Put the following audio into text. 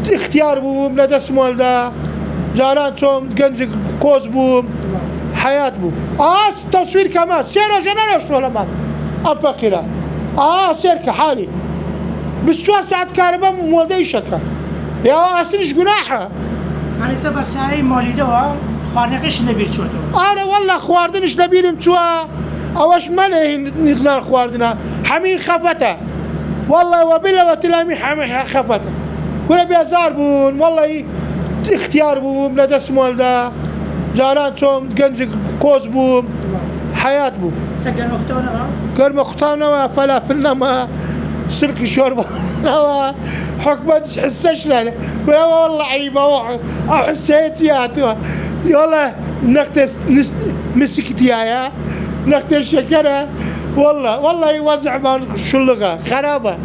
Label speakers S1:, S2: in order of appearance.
S1: اختيار بوم لدى سمولدا جاران توم جنزك كوز بوم حياة بوم تصوير كمان سيرو جنرش ولا مال أبقرا سير كحالي بالسوا ساعة كهرباء مودي شكا يا أصلش جناحه
S2: يعني سبب ساعي مولده خارقش نبير شوتو
S1: أنا والله خواردنش نبيرم توا أوش ماله نقدر خواردنا حمي خفته والله وبلا وتلامي حمي خفته كنا بيزار بون والله اختيار بوم لدى سمولدا جاران توم جنزك كوز بوم حياة بوم
S2: سكن وقتنا
S1: قرم اختامنا ما فلافلنا ما سلك شوربة ما حكمتش حسش لنا ولا والله عيبة أو حسيتياتها يلا نقطة مسكتيها نقطة شكرها والله يوزع ما شو اللغة خرابة